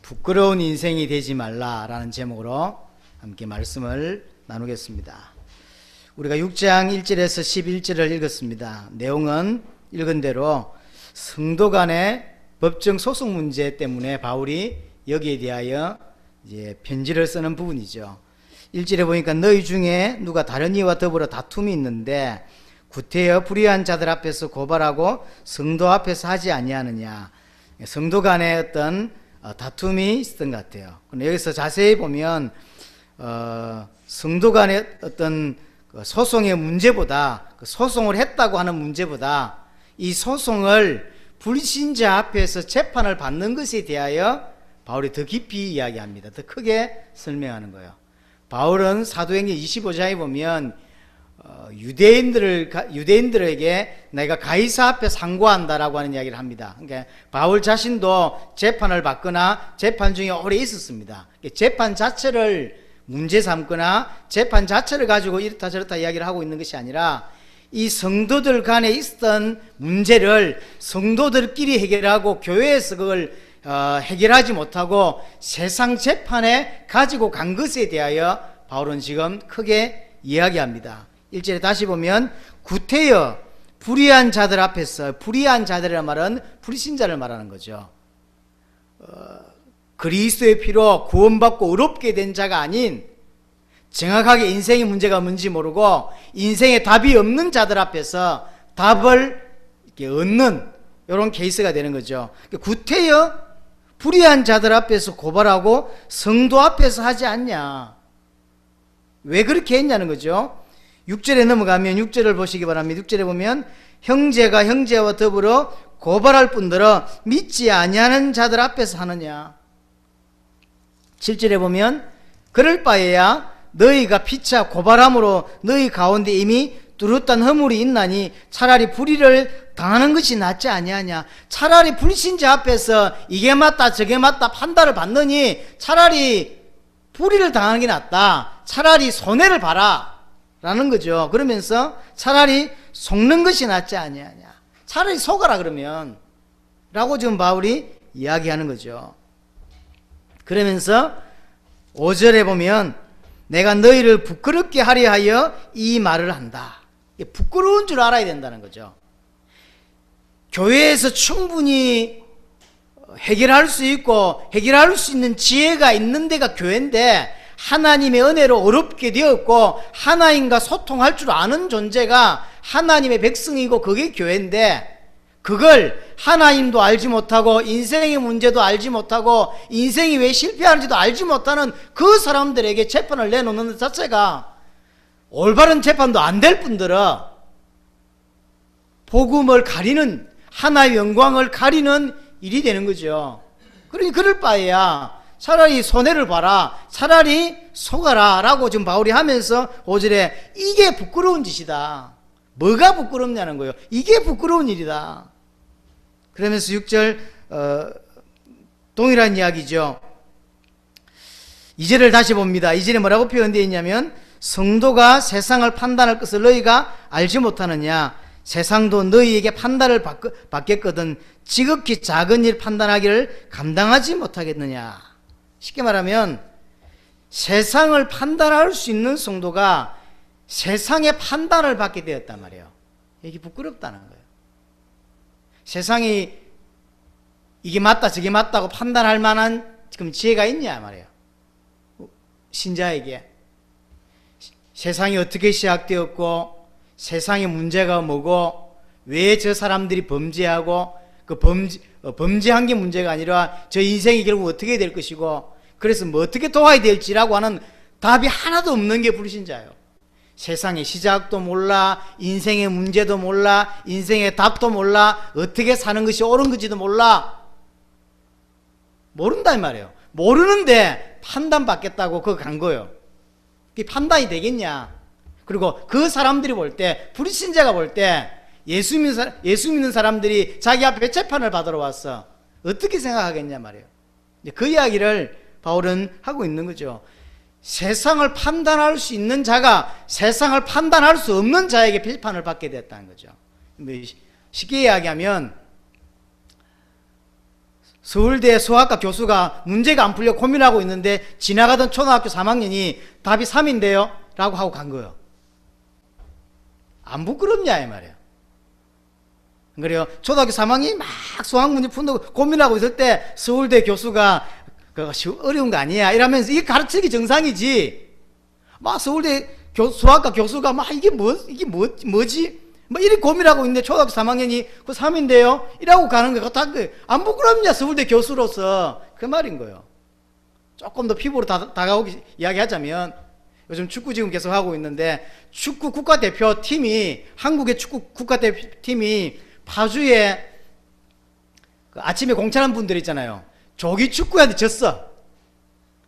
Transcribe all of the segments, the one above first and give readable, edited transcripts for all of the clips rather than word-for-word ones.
부끄러운 인생이 되지 말라라는 제목으로 함께 말씀을 나누겠습니다. 우리가 6장 1절에서 11절을 읽었습니다. 내용은 읽은 대로 성도 간의 법정 소송 문제 때문에 바울이 여기에 대하여 이제 편지를 쓰는 부분이죠. 1절에 보니까 너희 중에 누가 다른 이와 더불어 다툼이 있는데 구태여 불의한 자들 앞에서 고발하고 성도 앞에서 하지 아니하느냐. 성도 간의 어떤 다툼이 있었던 것 같아요. 근데 여기서 자세히 보면 성도 간의 어떤 소송의 문제보다, 소송을 했다고 하는 문제보다 이 소송을 불신자 앞에서 재판을 받는 것에 대하여 바울이 더 깊이 이야기합니다. 더 크게 설명하는 거예요. 바울은 사도행전 25장에 보면 유대인들에게 내가 가이사 앞에 상고한다라고 하는 이야기를 합니다. 그러니까 바울 자신도 재판을 받거나 재판 중에 오래 있었습니다. 재판 자체를 문제 삼거나 재판 자체를 가지고 이렇다 저렇다 이야기를 하고 있는 것이 아니라 이 성도들 간에 있었던 문제를 성도들끼리 해결하고 교회에서 그걸 해결하지 못하고 세상 재판에 가지고 간 것에 대하여 바울은 지금 크게 이야기합니다. 1절에 다시 보면 구태여 불의한 자들 앞에서, 불의한 자들이라는 말은 불신자를 말하는 거죠. 그리스도의 피로 구원받고 의롭게 된 자가 아닌 정확하게 인생의 문제가 뭔지 모르고 인생에 답이 없는 자들 앞에서 답을 이렇게 얻는 이런 케이스가 되는 거죠. 구태여 불의한 자들 앞에서 고발하고 성도 앞에서 하지 않냐. 왜 그렇게 했냐는 거죠. 6절에 넘어가면 6절을 보시기 바랍니다. 6절에 보면 형제가 형제와 더불어 고발할 뿐더러 믿지 아니하는 자들 앞에서 하느냐. 7절에 보면 그럴 바에야 너희가 피차 고발함으로 너희 가운데 이미 뚜렷한 허물이 있나니 차라리 불의를 당하는 것이 낫지 아니하냐. 차라리 불신자 앞에서 이게 맞다 저게 맞다 판단을 받느니 차라리 불의를 당하는 게 낫다. 차라리 손해를 봐라 라는 거죠. 그러면서 차라리 속는 것이 낫지 아니하냐. 차라리 속아라 그러면 라고 지금 바울이 이야기하는 거죠. 그러면서 5절에 보면 내가 너희를 부끄럽게 하려 하여 이 말을 한다. 부끄러운 줄 알아야 된다는 거죠. 교회에서 충분히 해결할 수 있고 해결할 수 있는 지혜가 있는 데가 교회인데 하나님의 은혜로 어렵게 되었고 하나님과 소통할 줄 아는 존재가 하나님의 백성이고 그게 교회인데 그걸 하나님도 알지 못하고 인생의 문제도 알지 못하고 인생이 왜 실패하는지도 알지 못하는 그 사람들에게 재판을 내놓는 것 자체가 올바른 재판도 안 될 뿐더러 복음을 가리는 하나의 영광을 가리는 일이 되는 거죠. 그러니 그럴 바에야 차라리 손해를 봐라, 차라리 속아라 라고 지금 바울이 하면서 5절에 이게 부끄러운 짓이다. 뭐가 부끄럽냐는 거예요. 이게 부끄러운 일이다. 그러면서 6절 동일한 이야기죠. 2절을 다시 봅니다. 2절에 뭐라고 표현되어 있냐면 성도가 세상을 판단할 것을 너희가 알지 못하느냐. 세상도 너희에게 판단을 받겠거든 지극히 작은 일 판단하기를 감당하지 못하겠느냐. 쉽게 말하면 세상을 판단할 수 있는 성도가 세상의 판단을 받게 되었단 말이에요. 이게 부끄럽다는 거예요. 세상이 이게 맞다 저게 맞다고 판단할 만한 지금 지혜가 있냐 말이에요. 신자에게 세상이 어떻게 시작되었고 세상의 문제가 뭐고 왜 저 사람들이 범죄하고 그 범죄한 게 문제가 아니라 저 인생이 결국 어떻게 될 것이고 그래서 뭐 어떻게 도와야 될지라고 하는 답이 하나도 없는 게 불신자예요. 세상의 시작도 몰라, 인생의 문제도 몰라, 인생의 답도 몰라, 어떻게 사는 것이 옳은 건지도 몰라. 모른다 이 말이에요. 모르는데 판단받겠다고 그거 간 거예요. 그게 판단이 되겠냐. 그리고 그 사람들이 볼 때, 불신자가 볼 때 예수 믿는 사람들이 자기 앞에 재판을 받으러 왔어. 어떻게 생각하겠냐 말이에요. 그 이야기를 바울은 하고 있는 거죠. 세상을 판단할 수 있는 자가 세상을 판단할 수 없는 자에게 비판을 받게 됐다는 거죠. 쉽게 이야기하면 서울대 수학과 교수가 문제가 안 풀려 고민하고 있는데 지나가던 초등학교 3학년이 답이 3인데요 라고 하고 간 거예요. 안 부끄럽냐 이 말이에요. 그래요. 초등학교 3학년이 막 수학 문제 푼다고 고민하고 있을 때 서울대 교수가 그것이 어려운 거 아니야 이러면서 이게 가르치기 정상이지. 막 서울대 수학과 교수가 막 이게 뭐지? 뭐 이리 고민하고 있는데 초등학교 3학년이 그 3인데요? 이라고 가는 거야. 안 부끄럽냐 서울대 교수로서. 그 말인 거예요. 조금 더 피부로 다가오게 이야기하자면 요즘 축구 지금 계속 하고 있는데 축구 국가대표팀이 한국의 축구 국가대표팀이 파주에 그 아침에 공찬한 분들 있잖아요. 조기 축구한테 졌어.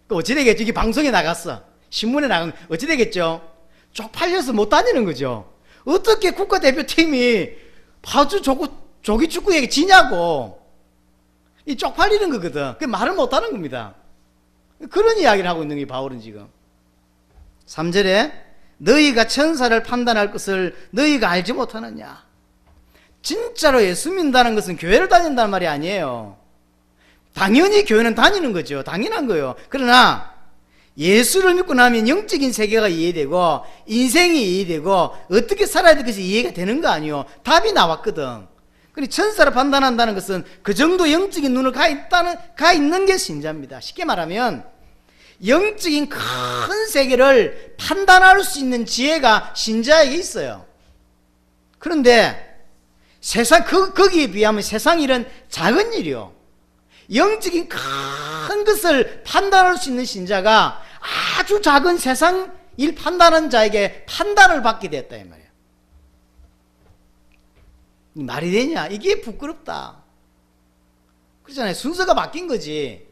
그 어찌 되겠죠? 이게 방송에 나갔어. 신문에 나간 어찌 되겠죠? 쪽팔려서 못 다니는 거죠. 어떻게 국가대표팀이 파주 조기 축구에게 지냐고. 이 쪽팔리는 거거든. 그 말을 못 하는 겁니다. 그런 이야기를 하고 있는 게 바울은 지금 3절에 너희가 천사를 판단할 것을 너희가 알지 못하느냐. 진짜로 예수 믿는다는 것은 교회를 다닌다는 말이 아니에요. 당연히 교회는 다니는 거죠. 당연한 거예요. 그러나 예수를 믿고 나면 영적인 세계가 이해되고 인생이 이해되고 어떻게 살아야 될 것이 이해가 되는 거 아니에요. 답이 나왔거든. 그리고 천사를 판단한다는 것은 그 정도 영적인 눈을 가 있는 게 신자입니다. 쉽게 말하면 영적인 큰 세계를 판단할 수 있는 지혜가 신자에게 있어요. 그런데 세상 거기에 비하면 세상 일은 작은 일이요. 영적인 큰 것을 판단할 수 있는 신자가 아주 작은 세상 일 판단하는 자에게 판단을 받게 됐다 이 말이에요. 말이 되냐? 이게 부끄럽다. 그렇잖아요. 순서가 바뀐 거지.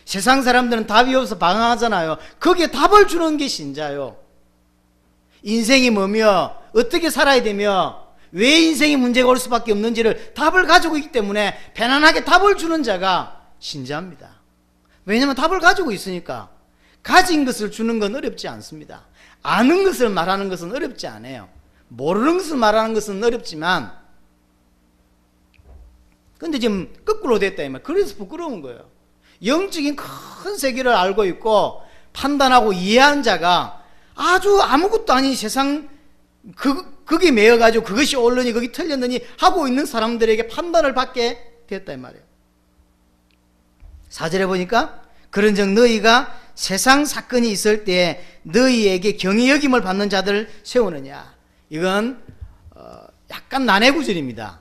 세상 사람들은 답이 없어서 방황하잖아요. 거기에 답을 주는 게 신자요. 인생이 뭐며 어떻게 살아야 되며 왜 인생에 문제가 올 수밖에 없는지를 답을 가지고 있기 때문에 편안하게 답을 주는 자가 신자입니다. 왜냐하면 답을 가지고 있으니까. 가진 것을 주는 건 어렵지 않습니다. 아는 것을 말하는 것은 어렵지 않아요. 모르는 것을 말하는 것은 어렵지만 근데 지금 거꾸로 됐다 이 말. 그래서 부끄러운 거예요. 영적인 큰 세계를 알고 있고 판단하고 이해하는 자가 아주 아무것도 아닌 세상 거기에 매여가지고 그것이 옳으니 거기 틀렸느니 하고 있는 사람들에게 판단을 받게 됐다 이 말이에요. 4절에 보니까 그런즉 너희가 세상 사건이 있을 때 너희에게 경히 여김을 받는 자들을 세우느냐. 이건 약간 난해 구절입니다.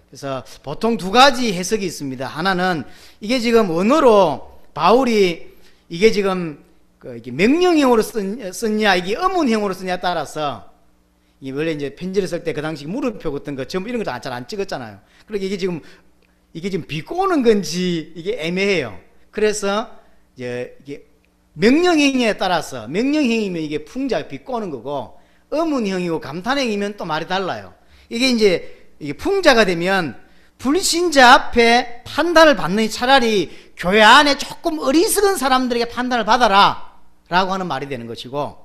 그래서 보통 두 가지 해석이 있습니다. 하나는 이게 지금 언어로 바울이 이게 지금 이게 명령형으로 썼냐 이게 의문형으로 썼냐에 따라서 이 원래 이제 편지를 쓸 때 그 당시 물음표 같은 거 전부 이런 거 잘 안 찍었잖아요. 그러니까 이게 지금 비꼬는 건지 이게 애매해요. 그래서 이게 명령형에 따라서 명령형이면 이게 풍자 비꼬는 거고 의문형이고 감탄형이면 또 말이 달라요. 이게 풍자가 되면 불신자 앞에 판단을 받는 차라리 교회 안에 조금 어리석은 사람들에게 판단을 받아라 라고 하는 말이 되는 것이고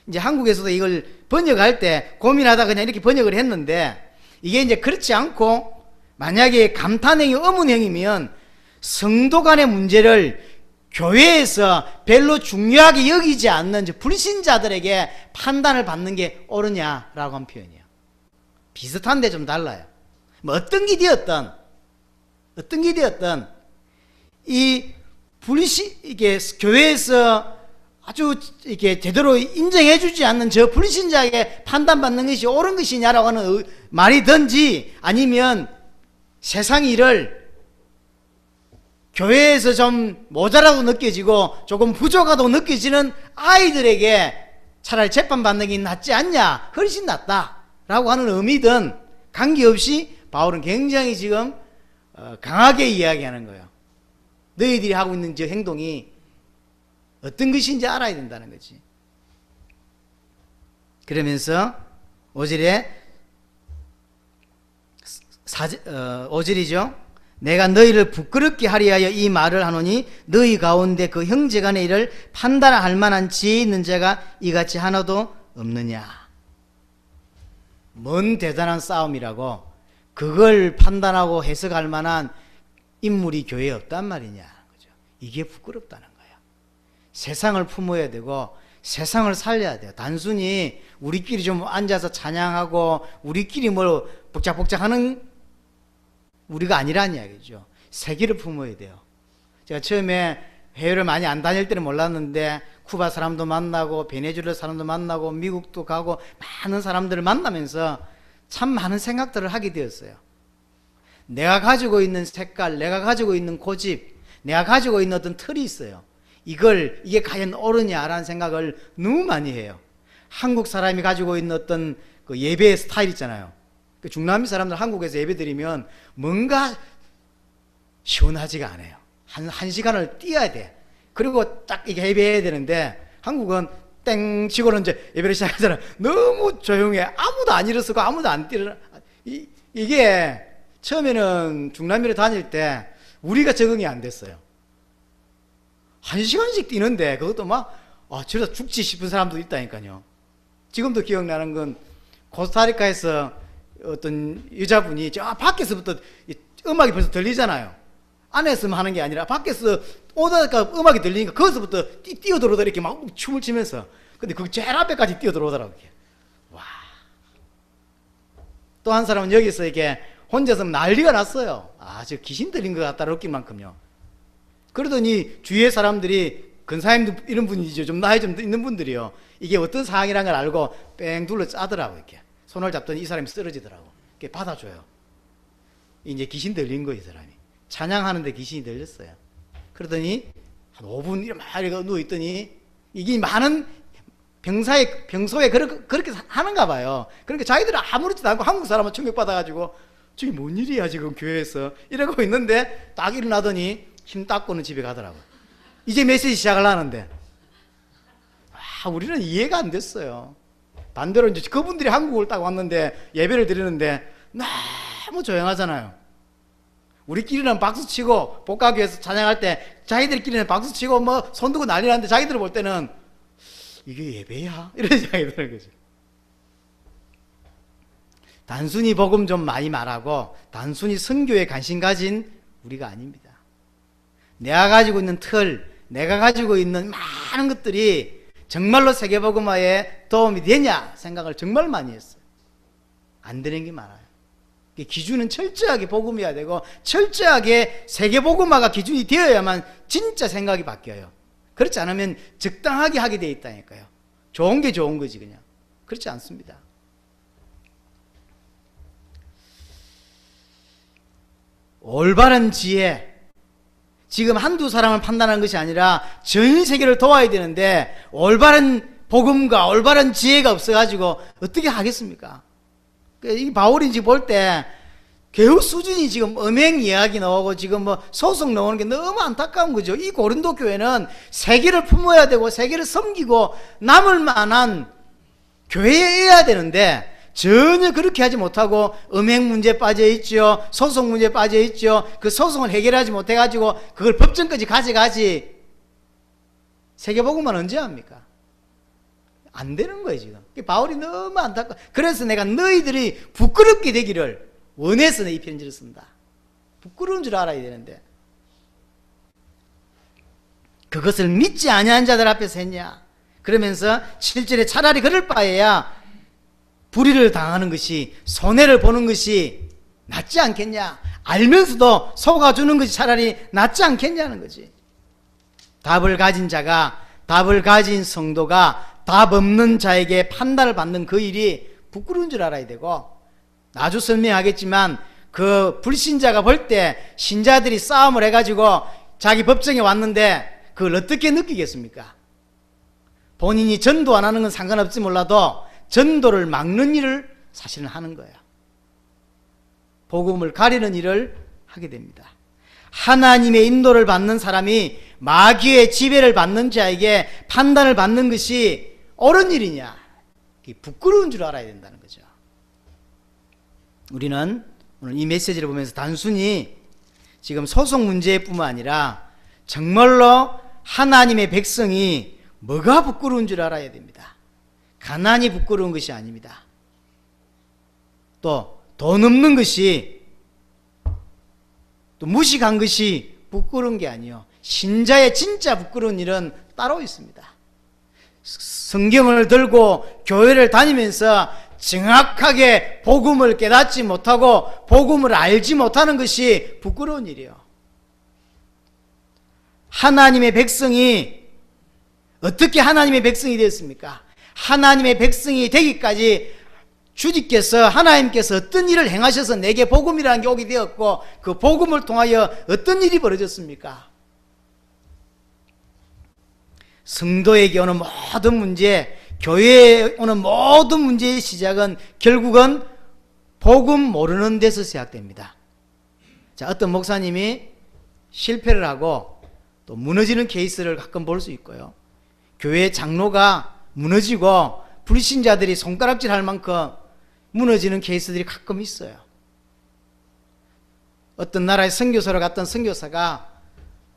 이제 한국에서도 이걸 번역할 때 고민하다 그냥 이렇게 번역을 했는데 이게 이제 그렇지 않고 만약에 감탄형이 의문형이면 성도 간의 문제를 교회에서 별로 중요하게 여기지 않는 불신자들에게 판단을 받는 게 옳으냐라고 한 표현이에요. 비슷한데 좀 달라요. 뭐 어떤 게 되었든 이게 교회에서 아주 이렇게 제대로 인정해주지 않는 저 불신자에게 판단받는 것이 옳은 것이냐라고 하는 말이든지 아니면 세상 일을 교회에서 좀 모자라고 느껴지고 조금 부족하다고 느껴지는 아이들에게 차라리 재판받는 게 낫지 않냐, 훨씬 낫다라고 하는 의미든 관계없이 바울은 굉장히 지금 강하게 이야기하는 거예요. 너희들이 하고 있는 저 행동이 어떤 것인지 알아야 된다는 거지. 그러면서 5절에 5절이죠. 내가 너희를 부끄럽게 하리 하여 이 말을 하노니 너희 가운데 그 형제간의 일을 판단할 만한 지혜 있는 자가 이같이 하나도 없느냐. 뭔 대단한 싸움이라고 그걸 판단하고 해석할 만한 인물이 교회에 없단 말이냐. 그죠? 이게 부끄럽다는 거예요. 세상을 품어야 되고 세상을 살려야 돼요. 단순히 우리끼리 좀 앉아서 찬양하고 우리끼리 뭘 복작복작하는 우리가 아니란 이야기죠. 세계를 품어야 돼요. 제가 처음에 해외를 많이 안 다닐 때는 몰랐는데 쿠바 사람도 만나고 베네수엘라 사람도 만나고 미국도 가고 많은 사람들을 만나면서 참 많은 생각들을 하게 되었어요. 내가 가지고 있는 색깔, 내가 가지고 있는 고집, 내가 가지고 있는 어떤 틀이 있어요. 이게 과연 옳으냐라는 생각을 너무 많이 해요. 한국 사람이 가지고 있는 어떤 그 예배의 스타일 있잖아요. 그 중남미 사람들 한국에서 예배 드리면 뭔가 시원하지가 않아요. 한 시간을 뛰어야 돼. 그리고 딱 이게 예배해야 되는데 한국은 땡 치고는 이제 예배를 시작하잖아요. 너무 조용해. 아무도 안 일어서고 아무도 안 뛰어. 이게 처음에는 중남미를 다닐 때 우리가 적응이 안 됐어요. 한 시간씩 뛰는데 그것도 막 저러다 죽지 싶은 사람도 있다니까요. 지금도 기억나는 건 코스타리카에서 어떤 여자분이 저 밖에서부터 음악이 벌써 들리잖아요. 안에서만 하는 게 아니라 밖에서 오다가 음악이 들리니까 거기서부터 뛰어들어오더라. 이렇게 막 춤을 추면서. 근데 그 제일 앞에까지 뛰어들어오더라고요. 와. 또 한 사람은 여기서 이렇게 혼자서 난리가 났어요. 저 귀신 들린 것 같다 느낄만큼요. 그러더니 주위의 사람들이 근사님도 이런 분이죠. 좀 나이 좀 있는 분들이요. 이게 어떤 상황이라는 걸 알고 뺑 둘러 짜더라고요. 이렇게 손을 잡더니 이 사람이 쓰러지더라고. 이렇게 받아줘요. 이제 귀신 들린 거예요, 이 사람이. 찬양하는데 귀신이 들렸어요. 그러더니 한 5분 이렇게 누워있더니 이게 많은 평소에 그렇게 하는가 봐요. 그러니까 자기들은 아무렇지도 않고 한국 사람은 충격받아가지고 저게 뭔 일이야 지금 교회에서 이러고 있는데 딱 일어나더니 힘 닦고는 집에 가더라고요. 이제 메시지 시작을 하는데 우리는 이해가 안 됐어요. 반대로 이제 그분들이 한국을 딱 왔는데 예배를 드리는데 너무 조용하잖아요. 우리끼리는 박수치고 복가교에서 찬양할 때 자기들끼리는 박수치고 뭐 손들고 난리 나는데 자기들 볼 때는 이게 예배야? 이런 생각이 드는 거죠. 단순히 복음 좀 많이 말하고 단순히 선교에 관심 가진 우리가 아닙니다. 내가 가지고 있는 틀, 내가 가지고 있는 많은 것들이 정말로 세계복음화에 도움이 되냐 생각을 정말 많이 했어요. 안 되는 게 많아요. 기준은 철저하게 복음이어야 되고 철저하게 세계복음화가 기준이 되어야만 진짜 생각이 바뀌어요. 그렇지 않으면 적당하게 하게 돼 있다니까요. 좋은 게 좋은 거지 그냥. 그렇지 않습니다. 올바른 지혜, 지금 한두 사람을 판단하는 것이 아니라 전 세계를 도와야 되는데 올바른 복음과 올바른 지혜가 없어가지고 어떻게 하겠습니까? 이 바울이 지금 볼 때 교우 수준이 지금 음행 이야기 나오고 지금 뭐 소송 나오는 게 너무 안타까운 거죠. 이 고린도 교회는 세계를 품어야 되고 세계를 섬기고 남을 만한 교회여야 되는데 전혀 그렇게 하지 못하고 음행 문제에 빠져 있죠. 소송 문제에 빠져 있죠. 그 소송을 해결하지 못해가지고 그걸 법정까지 가져가지. 세계복음만 언제 합니까? 안 되는 거예요 지금. 바울이 너무 안타까워. 그래서 내가 너희들이 부끄럽게 되기를 원해서 이 편지를 쓴다. 부끄러운 줄 알아야 되는데 그것을 믿지 아니한 자들 앞에서 했냐. 그러면서 7절에 차라리 그럴 바에야 불의를 당하는 것이, 손해를 보는 것이 낫지 않겠냐. 알면서도 속아주는 것이 차라리 낫지 않겠냐는 거지. 답을 가진 자가, 답을 가진 성도가 답 없는 자에게 판단을 받는 그 일이 부끄러운 줄 알아야 되고, 나중 설명하겠지만 그 불신자가 볼 때 신자들이 싸움을 해가지고 자기 법정에 왔는데 그걸 어떻게 느끼겠습니까? 본인이 전도 안 하는 건 상관없지 몰라도 전도를 막는 일을 사실은 하는 거예요. 복음을 가리는 일을 하게 됩니다. 하나님의 인도를 받는 사람이 마귀의 지배를 받는 자에게 판단을 받는 것이 옳은 일이냐? 부끄러운 줄 알아야 된다는 거죠. 우리는 오늘 이 메시지를 보면서 단순히 지금 소송 문제뿐만 아니라 정말로 하나님의 백성이 뭐가 부끄러운 줄 알아야 됩니다. 가난이 부끄러운 것이 아닙니다. 또 돈 없는 것이 또 무식한 것이 부끄러운 게 아니요, 신자의 진짜 부끄러운 일은 따로 있습니다. 성경을 들고 교회를 다니면서 정확하게 복음을 깨닫지 못하고 복음을 알지 못하는 것이 부끄러운 일이에요. 하나님의 백성이 어떻게 하나님의 백성이 되었습니까? 하나님의 백성이 되기까지 주님께서, 하나님께서 어떤 일을 행하셔서 내게 복음이라는 게 오게 되었고, 그 복음을 통하여 어떤 일이 벌어졌습니까? 성도에게 오는 모든 문제, 교회에 오는 모든 문제의 시작은 결국은 복음 모르는 데서 시작됩니다. 자, 어떤 목사님이 실패를 하고 또 무너지는 케이스를 가끔 볼 수 있고요. 교회 장로가 무너지고 불신자들이 손가락질 할 만큼 무너지는 케이스들이 가끔 있어요. 어떤 나라의 선교사로 갔던 선교사가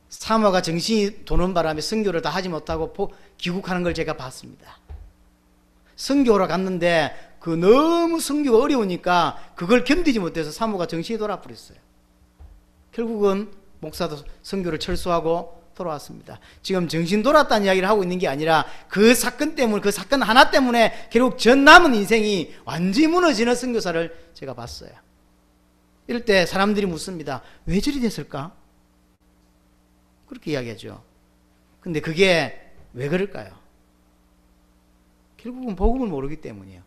사모가 정신이 도는 바람에 선교를 다 하지 못하고 귀국하는 걸 제가 봤습니다. 선교로 갔는데 그 너무 선교가 어려우니까 그걸 견디지 못해서 사모가 정신이 돌아버렸어요. 결국은 목사도 선교를 철수하고 돌아왔습니다. 지금 정신 돌았다는 이야기를 하고 있는 게 아니라 그 사건 때문에, 그 사건 하나 때문에 결국 전 남은 인생이 완전히 무너지는 선교사를 제가 봤어요. 이럴 때 사람들이 묻습니다. 왜 저리 됐을까? 그렇게 이야기하죠. 근데 그게 왜 그럴까요? 결국은 복음을 모르기 때문이에요.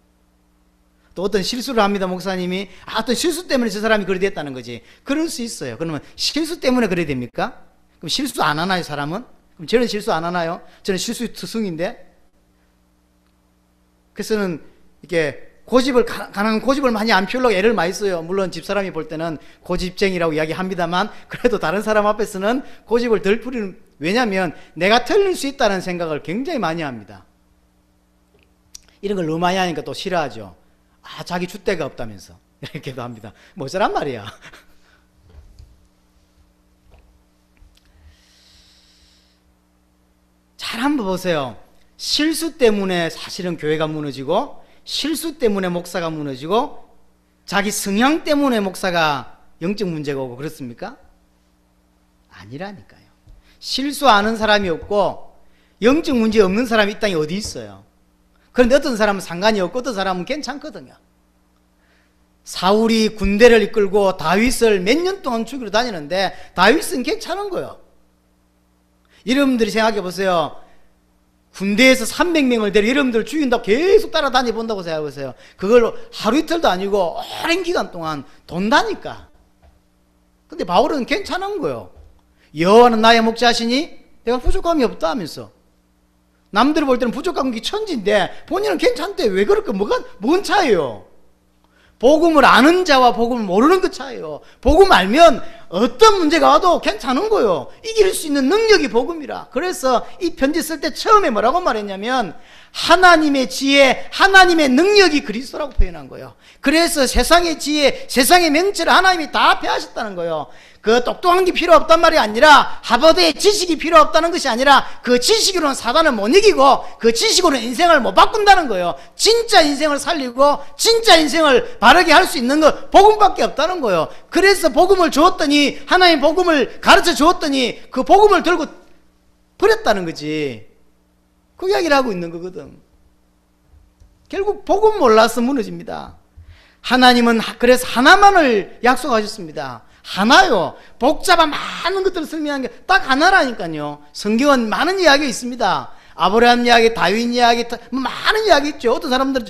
또 어떤 실수를 합니다. 목사님이 어떤 실수 때문에 저 사람이 그래 됐다는 거지. 그럴 수 있어요. 그러면 실수 때문에 그래 됩니까? 그럼 실수 안 하나요, 사람은? 그럼 저는 실수 안 하나요? 저는 실수의 투성인데. 그래서는 이렇게 가난한 고집을 많이 안 피우려고 애를 많이 써요. 물론 집사람이 볼 때는 고집쟁이라고 이야기합니다만, 그래도 다른 사람 앞에서는 고집을 덜 부리는, 왜냐하면 내가 틀릴 수 있다는 생각을 굉장히 많이 합니다. 이런 걸 너무 많이 하니까 또 싫어하죠. 자기 줏대가 없다면서 이렇게도 합니다. 뭐 어쩌란 말이야. 잘 한번 보세요. 실수 때문에 사실은 교회가 무너지고, 실수 때문에 목사가 무너지고, 자기 성향 때문에 목사가 영적 문제가 오고 그렇습니까? 아니라니까요. 실수하는 사람이 없고 영적 문제 없는 사람이 이 땅에 어디 있어요? 그런데 어떤 사람은 상관이 없고 어떤 사람은 괜찮거든요. 사울이 군대를 이끌고 다윗을 몇 년 동안 죽이러 다니는데 다윗은 괜찮은 거예요. 여러분들이 생각해 보세요. 군대에서 300명을 데려 여러분들을 죽인다고 계속 따라다니 본다고 생각해 보세요. 그걸 하루 이틀도 아니고 오랜 기간 동안 돈다니까. 근데 바울은 괜찮은 거예요. 여호와는 나의 목자시니 내가 부족함이 없다 하면서. 남들이 볼 때는 부족한 게 천지인데 본인은 괜찮대. 왜 그럴까? 뭔 차이예요? 복음을 아는 자와 복음을 모르는 그 차이예요. 복음 알면 어떤 문제가 와도 괜찮은 거예요. 이길 수 있는 능력이 복음이라. 그래서 이 편지 쓸 때 처음에 뭐라고 말했냐면 하나님의 지혜, 하나님의 능력이 그리스도라고 표현한 거예요. 그래서 세상의 지혜, 세상의 명체를 하나님이 다 폐하셨다는 거예요. 그 똑똑한 게 필요 없단 말이 아니라, 하버드의 지식이 필요 없다는 것이 아니라, 그 지식으로는 사단을 못 이기고 그 지식으로는 인생을 못 바꾼다는 거예요. 진짜 인생을 살리고 진짜 인생을 바르게 할 수 있는 거 복음밖에 없다는 거예요. 그래서 복음을 주었더니, 하나님 복음을 가르쳐 주었더니 그 복음을 들고 버렸다는 거지. 그 이야기를 하고 있는 거거든. 결국 복음 몰라서 무너집니다. 하나님은 그래서 하나만을 약속하셨습니다. 하나요. 복잡한 많은 것들을 설명한 게 딱 하나라니까요. 성경은 많은 이야기가 있습니다. 아브라함 이야기, 다윗 이야기, 많은 이야기 있죠. 어떤 사람들은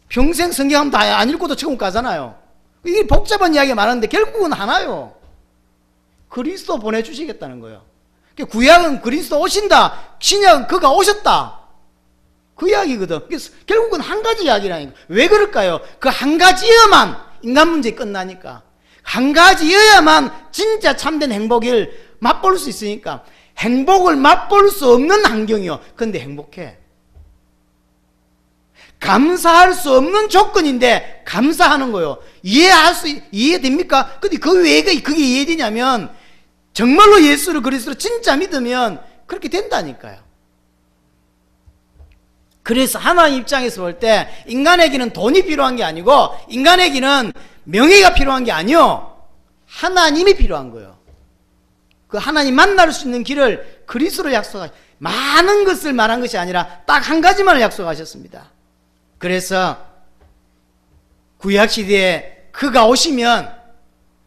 평생 성경 다 안 읽고도 천국 가잖아요. 이게 복잡한 이야기가 많은데 결국은 하나요. 그리스도 보내주시겠다는 거예요. 구약은 그리스도 오신다, 신약은 그가 오셨다, 그 이야기거든. 그래서 결국은 한 가지 이야기라니까. 왜 그럴까요? 그 한 가지여만 인간 문제 끝나니까. 한 가지여야만 진짜 참된 행복을 맛볼 수 있으니까. 행복을 맛볼 수 없는 환경이요. 근데 행복해. 감사할 수 없는 조건인데 감사하는 거요. 이해됩니까? 근데 그 외가 그게 이해되냐면, 정말로 예수를 그리스도로 진짜 믿으면 그렇게 된다니까요. 그래서 하나님 입장에서 볼 때 인간에게는 돈이 필요한 게 아니고, 인간에게는 명예가 필요한 게 아니요, 하나님이 필요한 거예요. 그 하나님 만날 수 있는 길을 그리스도로 약속하셨. 많은 것을 말한 것이 아니라 딱 한 가지만을 약속하셨습니다. 그래서 구약시대에 그가 오시면,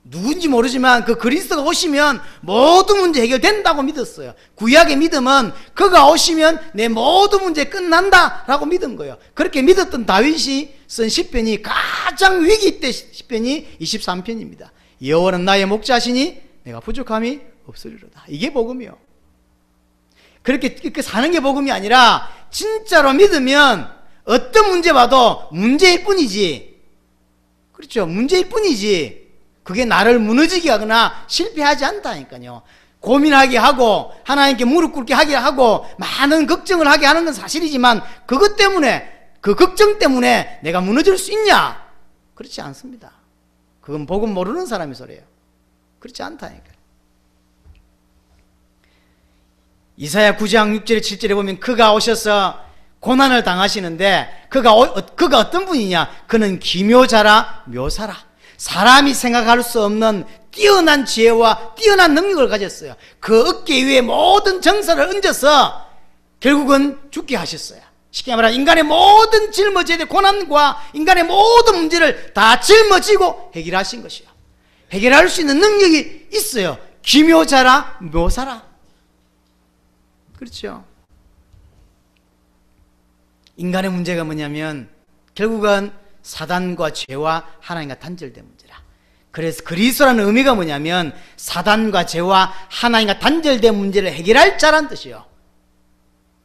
누군지 모르지만 그 그리스도가 오시면 모든 문제 해결된다고 믿었어요. 구약의 믿음은 그가 오시면 내 모든 문제 끝난다 라고 믿은 거예요. 그렇게 믿었던 다윗이 쓴 시편이 가장 위기 때 시편이 23편입니다. 여호와는 나의 목자시니 내가 부족함이 없으리로다. 이게 복음이요. 그렇게 사는 게 복음이 아니라 진짜로 믿으면 어떤 문제 봐도 문제일 뿐이지, 그렇죠, 문제일 뿐이지 그게 나를 무너지게 하거나 실패하지 않다니까요. 고민하게 하고 하나님께 무릎 꿇게 하게 하고 많은 걱정을 하게 하는 건 사실이지만 그것 때문에, 그 걱정 때문에 내가 무너질 수 있냐? 그렇지 않습니다. 그건 복음 모르는 사람이 소리예요. 그렇지 않다니까요. 이사야 9장 6절 7절에 보면 그가 오셔서 고난을 당하시는데 그가 어떤 분이냐? 그는 기묘자라 묘사라. 사람이 생각할 수 없는 뛰어난 지혜와 뛰어난 능력을 가졌어요. 그 어깨 위에 모든 정사를 얹어서 결국은 죽게 하셨어요. 쉽게 말하면 인간의 모든 짊어져야 될 고난과 인간의 모든 문제를 다 짊어지고 해결하신 것이요. 해결할 수 있는 능력이 있어요. 기묘자라 묘사라. 그렇죠. 인간의 문제가 뭐냐면 결국은 사단과 죄와 하나님과 단절된 문제라. 그래서 그리스도라는 의미가 뭐냐면 사단과 죄와 하나님과 단절된 문제를 해결할 자란 뜻이요.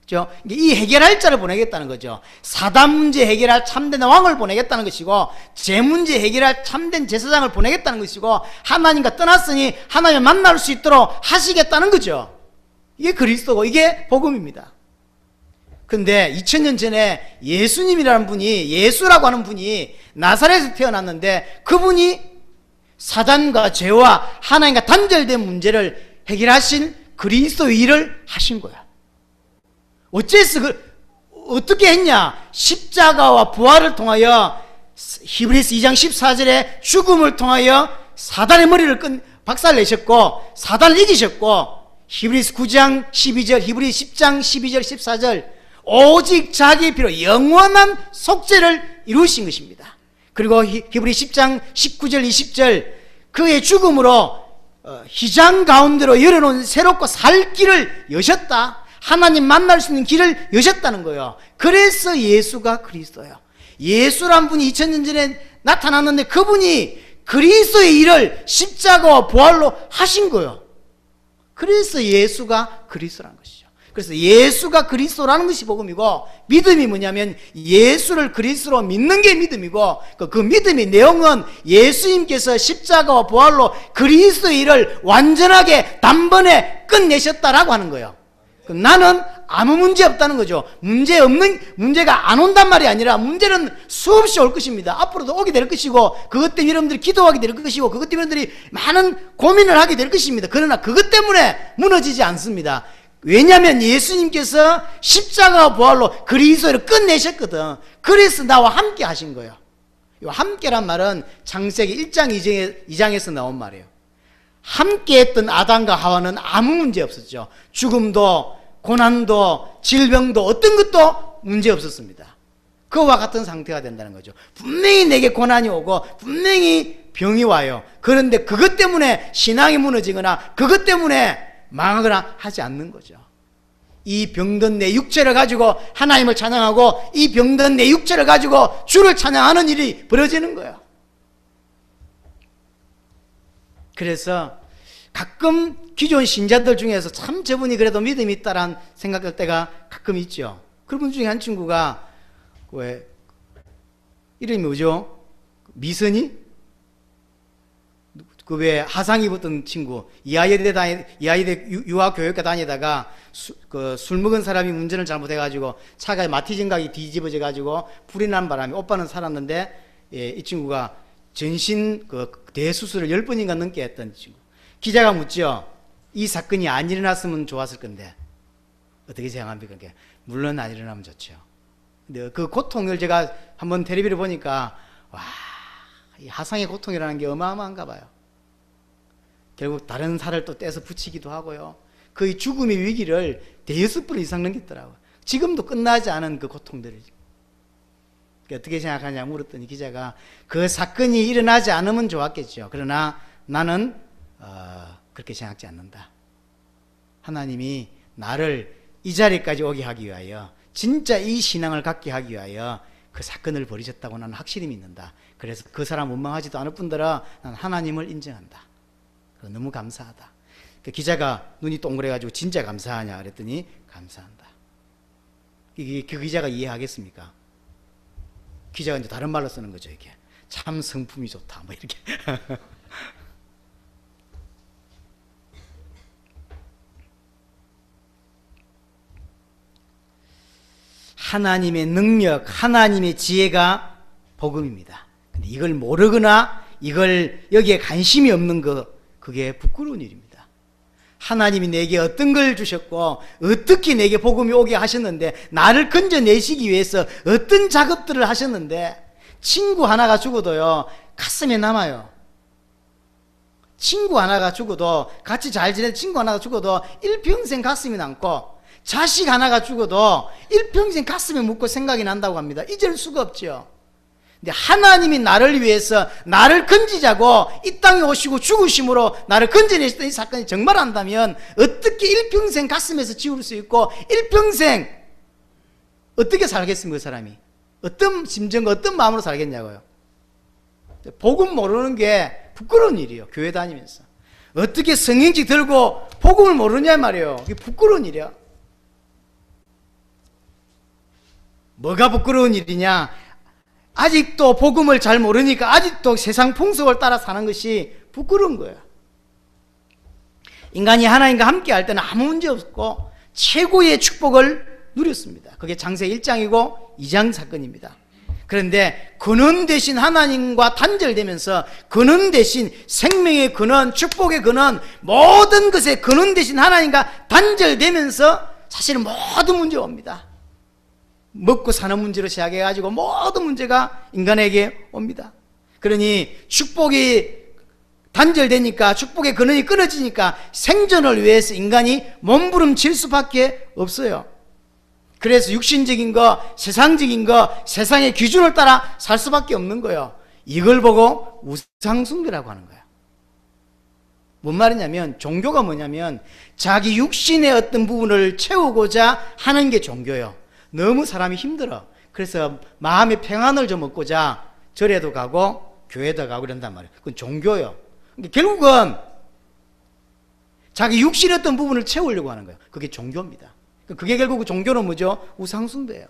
그렇죠? 이 해결할 자를 보내겠다는 거죠. 사단 문제 해결할 참된 왕을 보내겠다는 것이고, 죄 문제 해결할 참된 제사장을 보내겠다는 것이고, 하나님과 떠났으니 하나님을 만날 수 있도록 하시겠다는 거죠. 이게 그리스도고 이게 복음입니다. 근데 2000년 전에 예수님이라는 분이, 예수라고 하는 분이 나사렛에서 태어났는데 그분이 사단과 죄와 하나님과 단절된 문제를 해결하신 그리스도의 일을 하신 거야. 어째서 어떻게 했냐? 십자가와 부활을 통하여, 히브리서 2장 14절에 죽음을 통하여 사단의 머리를 박살내셨고 사단을 이기셨고, 히브리서 9장 12절, 히브리서 10장 12절 14절 오직 자기 피로 영원한 속죄를 이루신 것입니다. 그리고 히브리서 10장 19절 20절 그의 죽음으로 휘장 가운데로 열어놓은 새롭고 살 길을 여셨다. 하나님 만날 수 있는 길을 여셨다는 거예요. 그래서 예수가 그리스도예요. 예수란 분이 2000년 전에 나타났는데 그분이 그리스도의 일을 십자가와 부활로 하신 거예요. 그래서 예수가 그리스도라는 것이죠. 그래서 예수가 그리스도라는 것이 복음이고, 믿음이 뭐냐면 예수를 그리스도로 믿는 게 믿음이고, 그 믿음의 내용은 예수님께서 십자가와 부활로 그리스도의 일을 완전하게 단번에 끝내셨다라고 하는 거예요. 나는 아무 문제 없다는 거죠. 문제가 안 온단 말이 아니라 문제는 수없이 올 것입니다. 앞으로도 오게 될 것이고, 그것 때문에 여러분들이 기도하게 될 것이고, 그것 때문에 여러분들이 많은 고민을 하게 될 것입니다. 그러나 그것 때문에 무너지지 않습니다. 왜냐하면 예수님께서 십자가와 부활로 그리스도를 끝내셨거든. 그래서 나와 함께 하신 거예요. 이 함께란 말은 창세기 1장 2장에서 나온 말이에요. 함께 했던 아담과 하와는 아무 문제 없었죠. 죽음도 고난도 질병도 어떤 것도 문제 없었습니다. 그와 같은 상태가 된다는 거죠. 분명히 내게 고난이 오고 분명히 병이 와요. 그런데 그것 때문에 신앙이 무너지거나 그것 때문에 망하거나 하지 않는 거죠. 이 병든 내 육체를 가지고 하나님을 찬양하고 이 병든 내 육체를 가지고 주를 찬양하는 일이 벌어지는 거예요. 그래서 가끔 기존 신자들 중에서 참 저분이 그래도 믿음이 있다라는 생각할 때가 가끔 있죠. 그분 중에 한 친구가 왜 이름이 뭐죠? 미선이? 그 왜 하상 입었던 친구, 이하예대 유아교육과 다니다가 술 먹은 사람이 운전을 잘못해가지고 차가 마티진각이 뒤집어져가지고 불이 난 바람에 오빠는 살았는데, 예, 이 친구가 전신 대수술을 10번인가 넘게 했던 친구. 기자가 묻죠. 이 사건이 안 일어났으면 좋았을 건데 어떻게 생각합니까? 물론 안 일어나면 좋죠. 근데 그 고통을 제가 한번 텔레비를 보니까 와, 이 하상의 고통이라는 게 어마어마한가 봐요. 결국 다른 살을 또 떼서 붙이기도 하고요. 거의 죽음의 위기를 대여섯 번 이상 넘겼더라고요. 지금도 끝나지 않은 그 고통들을. 어떻게 생각하냐 물었더니 기자가 그 사건이 일어나지 않으면 좋았겠죠. 그러나 나는 그렇게 생각지 않는다. 하나님이 나를 이 자리까지 오게 하기 위하여, 진짜 이 신앙을 갖게 하기 위하여 그 사건을 벌이셨다고 나는 확실히 믿는다. 그래서 그 사람 원망하지도 않을 뿐더러 나는 하나님을 인정한다. 너무 감사하다. 그 기자가 눈이 동그래가지고 진짜 감사하냐 그랬더니 감사한다. 그 기자가 이해하겠습니까? 기자가 이제 다른 말로 쓰는 거죠. 이게 참 성품이 좋다 뭐 이렇게. 하나님의 능력, 하나님의 지혜가 복음입니다. 근데 이걸 모르거나 이걸 여기에 관심이 없는 그게 부끄러운 일입니다. 하나님이 내게 어떤 걸 주셨고 어떻게 내게 복음이 오게 하셨는데, 나를 건져내시기 위해서 어떤 작업들을 하셨는데, 친구 하나가 죽어도요 가슴에 남아요. 친구 하나가 죽어도, 같이 잘 지낸 친구 하나가 죽어도 일평생 가슴이 남고, 자식 하나가 죽어도 일평생 가슴에 묻고 생각이 난다고 합니다. 잊을 수가 없죠. 근데 하나님이 나를 위해서 나를 건지자고 이 땅에 오시고 죽으심으로 나를 건져내셨던 이 사건이 정말 한다면 어떻게 일평생 가슴에서 지울 수 있고 일평생 어떻게 살겠습니까? 그 사람이 어떤 심정과 어떤 마음으로 살겠냐고요. 복음 모르는 게 부끄러운 일이에요. 교회 다니면서 어떻게 성경책 들고 복음을 모르냐 말이에요. 그게 부끄러운 일이야. 뭐가 부끄러운 일이냐? 아직도 복음을 잘 모르니까 아직도 세상 풍속을 따라 사는 것이 부끄러운 거예요. 인간이 하나님과 함께 할 때는 아무 문제 없고 최고의 축복을 누렸습니다. 그게 창세기 1장이고 2장 사건입니다. 그런데 근원 대신 하나님과 단절되면서, 근원 대신 생명의 근원, 축복의 근원, 모든 것의 근원 대신 하나님과 단절되면서 사실은 모든 문제가 옵니다. 먹고 사는 문제로 시작해가지고 모든 문제가 인간에게 옵니다. 그러니 축복이 단절되니까, 축복의 근원이 끊어지니까 생존을 위해서 인간이 몸부림칠 수밖에 없어요. 그래서 육신적인 거, 세상적인 거, 세상의 기준을 따라 살 수밖에 없는 거예요. 이걸 보고 우상숭배라고 하는 거예요. 뭔 말이냐면, 종교가 뭐냐면 자기 육신의 어떤 부분을 채우고자 하는 게 종교예요. 너무 사람이 힘들어. 그래서 마음의 평안을 좀 얻고자 절에도 가고 교회도 가고 그런단 말이에요. 그건 종교예요. 결국은 자기 육신의 어떤 부분을 채우려고 하는 거예요. 그게 종교입니다. 그게 결국 종교는 뭐죠? 우상숭배예요.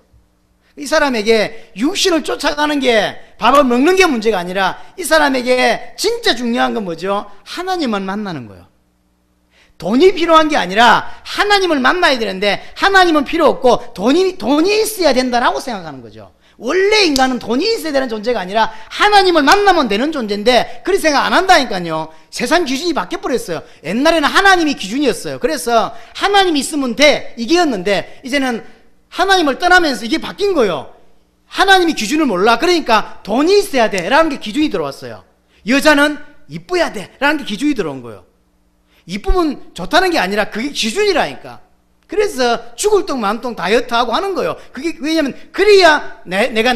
이 사람에게 육신을 쫓아가는 게, 밥을 먹는 게 문제가 아니라 이 사람에게 진짜 중요한 건 뭐죠? 하나님만 만나는 거예요. 돈이 필요한 게 아니라 하나님을 만나야 되는데 하나님은 필요 없고 돈이 있어야 된다라고 생각하는 거죠. 원래 인간은 돈이 있어야 되는 존재가 아니라 하나님을 만나면 되는 존재인데 그렇게 생각 안 한다니까요. 세상 기준이 바뀌어버렸어요. 옛날에는 하나님이 기준이었어요. 그래서 하나님이 있으면 돼, 이게였는데 이제는 하나님을 떠나면서 이게 바뀐 거예요. 하나님이 기준을 몰라. 그러니까 돈이 있어야 돼 라는 게 기준이 들어왔어요. 여자는 이뻐야 돼 라는 게 기준이 들어온 거예요. 이쁘면 좋다는 게 아니라 그게 기준이라니까. 그래서 죽을 똥 만똥 다이어트하고 하는 거예요. 그게 왜냐면 그래야 내가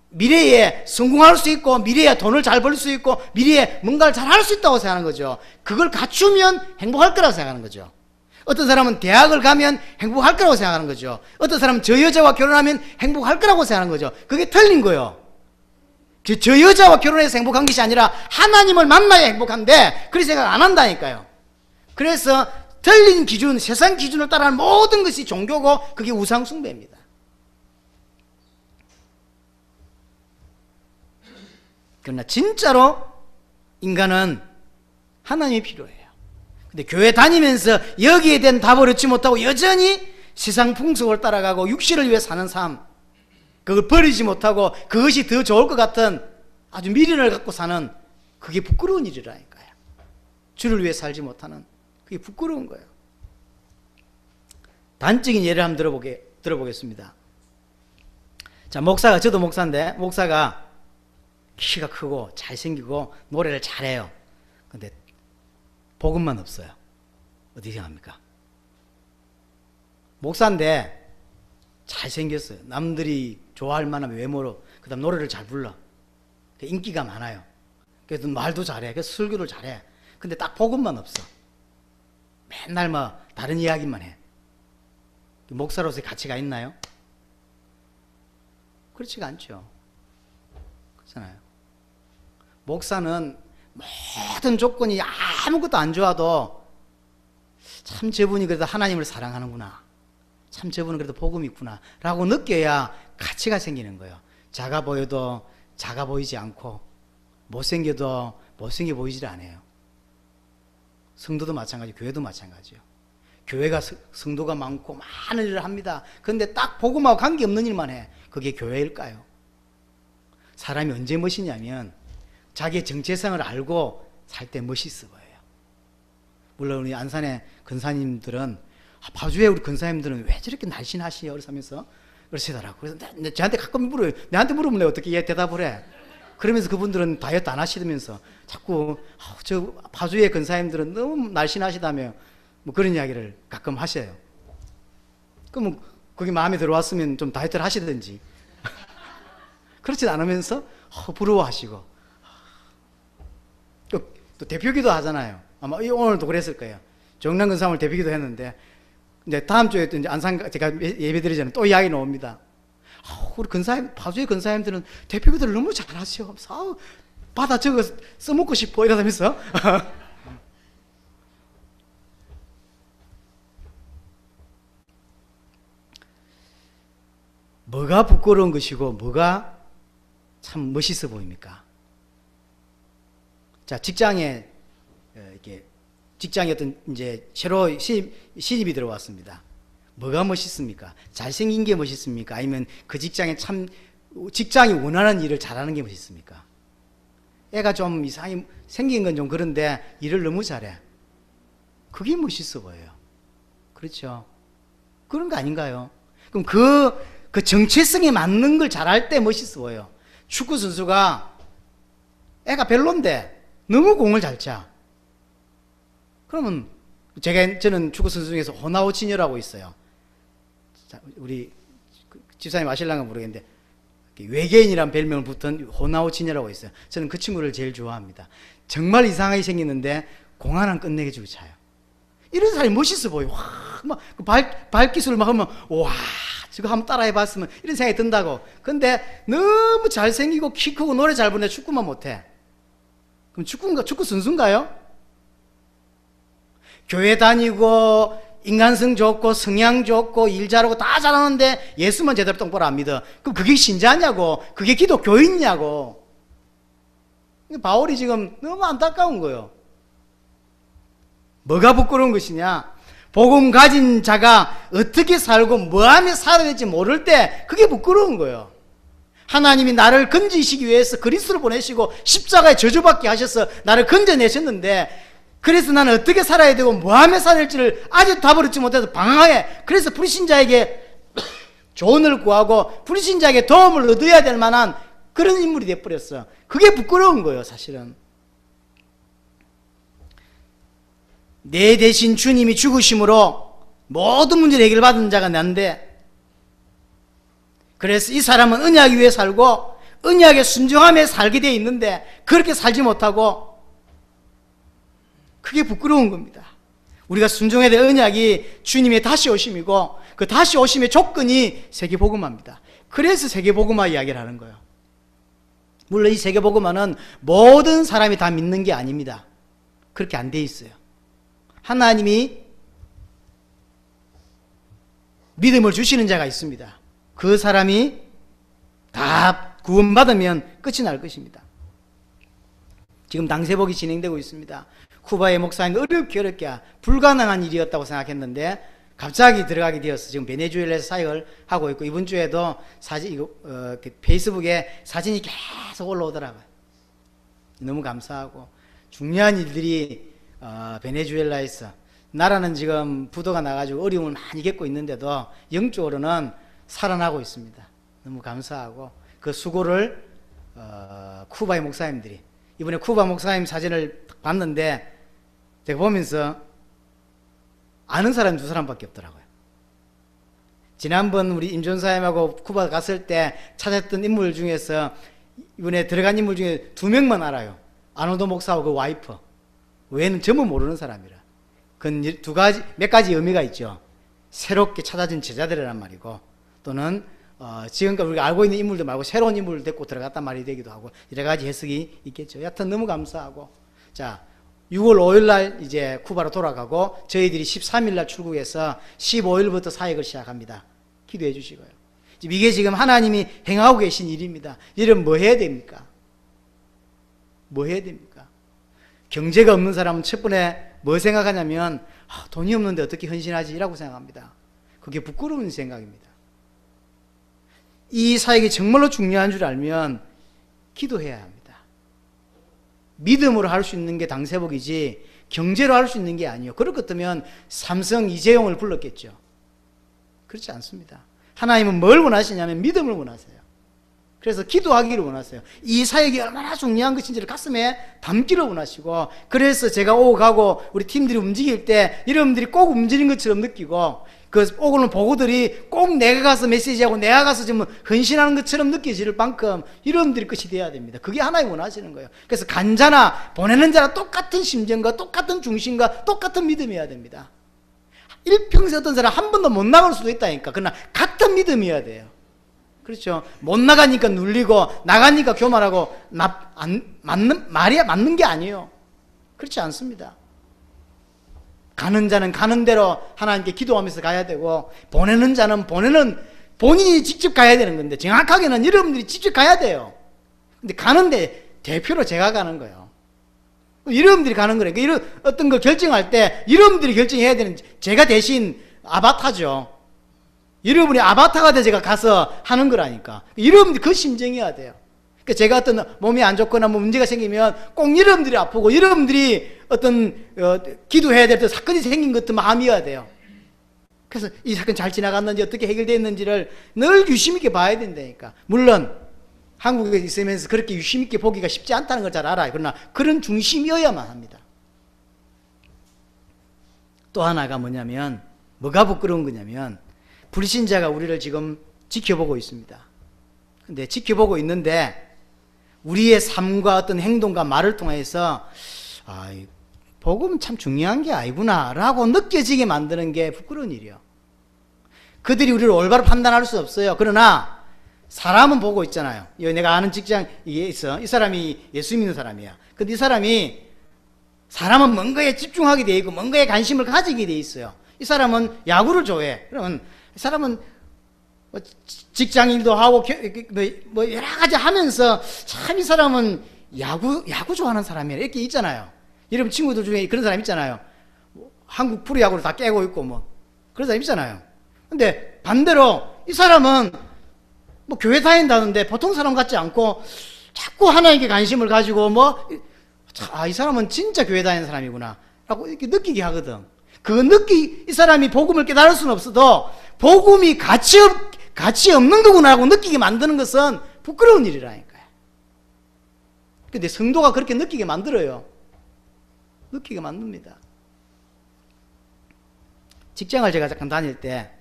미래에 성공할 수 있고, 미래에 돈을 잘 벌 수 있고, 미래에 뭔가를 잘 할 수 있다고 생각하는 거죠. 그걸 갖추면 행복할 거라고 생각하는 거죠. 어떤 사람은 대학을 가면 행복할 거라고 생각하는 거죠. 어떤 사람은 저 여자와 결혼하면 행복할 거라고 생각하는 거죠. 그게 틀린 거예요. 저 여자와 결혼해서 행복한 것이 아니라 하나님을 만나야 행복한데 그렇게 생각 안 한다니까요. 그래서 틀린 기준, 세상 기준을 따라하는 모든 것이 종교고 그게 우상숭배입니다. 그러나 진짜로 인간은 하나님이 필요해요. 근데 교회 다니면서 여기에 대한 답을 얻지 못하고 여전히 세상 풍속을 따라가고 육신을 위해 사는 삶, 그걸 버리지 못하고 그것이 더 좋을 것 같은 아주 미련을 갖고 사는, 그게 부끄러운 일이라니까요. 주를 위해 살지 못하는, 그게 부끄러운 거예요. 단적인 예를 한번 들어보겠습니다. 자, 저도 목사인데, 목사가 키가 크고 잘생기고 노래를 잘해요. 근데 복음만 없어요. 어떻게 생각합니까? 목사인데 잘생겼어요. 남들이 좋아할 만한 외모로. 그 다음 노래를 잘 불러. 인기가 많아요. 그래서 말도 잘해. 그래서 설교를 잘해. 근데 딱 복음만 없어. 맨날 뭐 다른 이야기만 해. 목사로서의 가치가 있나요? 그렇지가 않죠. 그렇잖아요. 목사는 모든 조건이 아무것도 안 좋아도 참 저분이 그래도 하나님을 사랑하는구나. 참 저분은 그래도 복음이 있구나 라고 느껴야 가치가 생기는 거예요. 작아 보여도 작아 보이지 않고 못생겨도 못생겨 보이질 않아요. 성도도 마찬가지, 교회도 마찬가지예요. 교회가 성도가 많고 많은 일을 합니다. 그런데 딱 복음하고 관계없는 일만 해. 그게 교회일까요? 사람이 언제 멋이냐면 자기의 정체성을 알고 살 때 멋있어 보여요. 물론 우리 안산의 근사님들은 파주에 우리 근사님들은 왜 저렇게 날씬하시요? 그러면서 그러시더라고요. 그래서 저한테 가끔 물어요. 내한테 물으면 내가 어떻게 얘 대답을 해? 그러면서 그분들은 다이어트 안 하시면서 자꾸 저 파주의 근사님들은 너무 날씬하시다며 뭐 그런 이야기를 가끔 하셔요. 그럼 그게 마음에 들어왔으면 좀 다이어트를 하시든지 그렇지 않으면서 부러워하시고 또 대표기도 하잖아요. 아마 오늘도 그랬을 거예요. 정남 근사님을 대표기도 했는데 이제 다음 주에 또 이제 안산 제가 예배드리기 전에 또 이야기 나옵니다. 우리 근사님, 파주의 근사님들은 대표기도를 너무 잘하셔. 받아 적어 써먹고 싶어 이러면서 뭐가 부끄러운 것이고 뭐가 참 멋있어 보입니까? 자, 직장에 이렇게 직장에 어떤 이제 새로 신입이 들어왔습니다. 뭐가 멋있습니까? 잘생긴 게 멋있습니까? 아니면 그 직장에 참 직장이 원하는 일을 잘하는 게 멋있습니까? 애가 좀 이상히 생긴 건 좀 그런데 일을 너무 잘해. 그게 멋있어 보여요. 그렇죠? 그런 거 아닌가요? 그럼 그 정체성에 맞는 걸 잘할 때 멋있어 보여요. 축구 선수가 애가 별론데 너무 공을 잘 차. 그러면 저는 축구 선수 중에서 호나우치녀라고 있어요. 우리 집사님 아실랑가 모르겠는데 외계인이란 별명을 붙은 호나우치녀라고 있어요. 저는 그 친구를 제일 좋아합니다. 정말 이상하게 생겼는데 공 하나 끝내게 주고 차요. 이런 사람이 멋있어 보여. 막 발기술을 막 하면 와 저거 한번 따라해 봤으면 이런 생각이 든다고. 근데 너무 잘생기고 키 크고 노래 잘 부르는데 축구만 못해. 그럼 축구 선수인가요? 교회 다니고 인간성 좋고 성향 좋고 일 잘하고 다 잘하는데 예수만 제대로 똑바로 안 믿어. 그럼 그게 신자냐고. 그게 기독교인이냐고. 바울이 지금 너무 안타까운 거예요. 뭐가 부끄러운 것이냐? 복음 가진 자가 어떻게 살고 뭐하며 살아야 될지 모를 때 그게 부끄러운 거예요. 하나님이 나를 건지시기 위해서 그리스도를 보내시고 십자가에 저주받게 하셔서 나를 건져내셨는데 그래서 나는 어떻게 살아야 되고 뭐하며 살아야 될지를 아직도 답을 얻지 못해서 방황해. 그래서 불신자에게 조언을 구하고 불신자에게 도움을 얻어야 될 만한 그런 인물이 되어버렸어. 그게 부끄러운 거예요, 사실은. 내 대신 주님이 죽으심으로 모든 문제를 해결받은 자가 난데, 그래서 이 사람은 언약 위에 살고 언약에 순종하며 살게 되어 있는데 그렇게 살지 못하고 그게 부끄러운 겁니다. 우리가 순종해야 될 언약이 주님의 다시 오심이고 그 다시 오심의 조건이 세계복음화입니다. 그래서 세계복음화 이야기를 하는 거예요. 물론 이 세계복음화는 모든 사람이 다 믿는 게 아닙니다. 그렇게 안 돼 있어요. 하나님이 믿음을 주시는 자가 있습니다. 그 사람이 다 구원받으면 끝이 날 것입니다. 지금 당세복이 진행되고 있습니다. 쿠바의 목사님 어렵게 불가능한 일이었다고 생각했는데 갑자기 들어가게 되어서 지금 베네수엘라에서 사역을 하고 있고 이번 주에도 페이스북에 사진이 계속 올라오더라고요. 너무 감사하고 중요한 일들이 베네수엘라에서 나라는 지금 부도가 나가지고 어려움을 많이 겪고 있는데도 영적으로는 살아나고 있습니다. 너무 감사하고 그 수고를 쿠바의 목사님들이 이번에 쿠바 목사님 사진을 봤는데 제가 보면서 아는 사람이 두 사람밖에 없더라고요. 지난번 우리 임종사님하고 쿠바 갔을 때 찾았던 인물 중에서 이번에 들어간 인물 중에 2명만 알아요. 아노도 목사하고 그 와이프. 외에는 전부 모르는 사람이라. 그건 몇 가지 의미가 있죠. 새롭게 찾아진 제자들이란 말이고, 또는 지금까지 우리가 알고 있는 인물들 말고 새로운 인물을 데리고 들어갔단 말이 되기도 하고, 여러 가지 해석이 있겠죠. 여하튼 너무 감사하고, 자, 6월 5일 날 이제 쿠바로 돌아가고, 저희들이 13일 날 출국해서 15일부터 사역을 시작합니다. 기도해 주시고요. 이게 지금 하나님이 행하고 계신 일입니다. 이런 뭐 해야 됩니까? 뭐 해야 됩니까? 경제가 없는 사람은 첫 번에 뭐 생각하냐면, 돈이 없는데 어떻게 헌신하지? 라고 생각합니다. 그게 부끄러운 생각입니다. 이 사역이 정말로 중요한 줄 알면 기도해야 합니다. 믿음으로 할 수 있는 게 당세복이지 경제로 할 수 있는 게 아니에요. 그럴 것 같으면 삼성 이재용을 불렀겠죠. 그렇지 않습니다. 하나님은 뭘 원하시냐면 믿음을 원하세요. 그래서 기도하기를 원하세요. 이 사역이 얼마나 중요한 것인지를 가슴에 담기를 원하시고, 그래서 제가 오고 가고 우리 팀들이 움직일 때 여러분들이 꼭 움직이는 것처럼 느끼고, 그 오고 오는 보고들이 꼭 내가 가서 메시지하고 내가 가서 좀 헌신하는 것처럼 느껴질 만큼 여러분들이 끝이 돼야 됩니다. 그게 하나님 원하시는 거예요. 그래서 간자나 보내는 자나 똑같은 심정과 똑같은 중심과 똑같은 믿음이어야 됩니다. 일평생 어떤 사람 한 번도 못 나갈 수도 있다니까. 그러나 같은 믿음이어야 돼요. 그렇죠. 못 나가니까 눌리고 나가니까 교만하고 맞는 게 아니에요. 그렇지 않습니다. 가는 자는 가는 대로 하나님께 기도하면서 가야 되고, 보내는 자는 본인이 직접 가야 되는 건데, 정확하게는 여러분들이 직접 가야 돼요. 근데 가는데 대표로 제가 가는 거예요. 여러분들이 가는 거래요. 이런 어떤 걸 결정할 때 여러분들이 결정해야 되는, 제가 대신 아바타죠. 여러분이 아바타가 돼 제가 가서 하는 거라니까. 여러분들이 그 심정이어야 돼요. 그러니까 제가 어떤 몸이 안 좋거나 뭐 문제가 생기면 꼭 여러분들이 아프고, 여러분들이 어떤 기도해야 될 때 사건이 생긴 것도 마음이어야 돼요. 그래서 이 사건 잘 지나갔는지 어떻게 해결됐는지를 늘 유심 있게 봐야 된다니까. 물론 한국에 있으면서 그렇게 유심 있게 보기가 쉽지 않다는 걸 잘 알아요. 그러나 그런 중심이어야만 합니다. 또 하나가 뭐냐면, 뭐가 부끄러운 거냐면, 불신자가 우리를 지금 지켜보고 있습니다. 근데 지켜보고 있는데 우리의 삶과 어떤 행동과 말을 통해서 복음은 참 중요한 게 아니구나 라고 느껴지게 만드는 게 부끄러운 일이에요. 그들이 우리를 올바로 판단할 수 없어요. 그러나 사람은 보고 있잖아요. 내가 아는 직장에 있어. 이 사람이 예수 믿는 사람이야. 근데 이 사람은 뭔가에 집중하게 돼 있고 뭔가에 관심을 가지게 돼 있어요. 이 사람은 야구를 좋아해. 그러면 이 사람은 직장일도 하고 뭐 여러 가지 하면서 참 이 사람은 야구 좋아하는 사람이야. 이렇게 있잖아요. 여러분 친구들 중에 그런 사람 있잖아요. 한국 프로야구를 다 깨고 있고 뭐 그런 사람 있잖아요. 근데 반대로 이 사람은 뭐 교회 다닌다는데 보통 사람 같지 않고 자꾸 하나님께 관심을 가지고 이 사람은 진짜 교회 다니는 사람이구나 라고 이렇게 느끼게 하거든. 이 사람이 복음을 깨달을 수는 없어도 복음이 가치 없는 거구나 하고 느끼게 만드는 것은 부끄러운 일이라니까요. 근데 성도가 그렇게 느끼게 만들어요. 느끼게 만듭니다. 직장을 제가 잠깐 다닐 때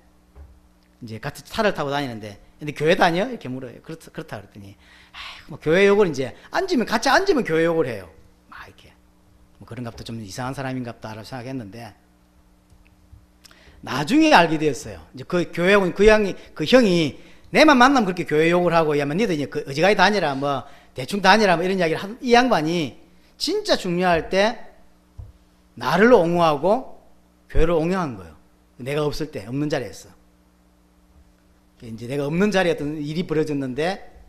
이제 같이 차를 타고 다니는데, 근데 교회 다녀? 이렇게 물어요. 그렇다 그랬더니 뭐 교회 욕을 이제 같이 앉으면 교회 욕을 해요. 이렇게 뭐 그런갑다, 좀 이상한 사람인갑다 라고 생각했는데, 나중에 알게 되었어요. 이제 그 교회 온 그 형이 내만 만나면 그렇게 교회 욕을 하고, 야만 니도 이제 어지간히 다니라, 뭐 대충 다니라, 뭐 이런 이야기를 한 이 양반이 진짜 중요할 때 나를 옹호하고 교회를 옹호한 거예요. 내가 없을 때, 없는 자리에서. 이제 내가 없는 자리에 어떤 일이 벌어졌는데,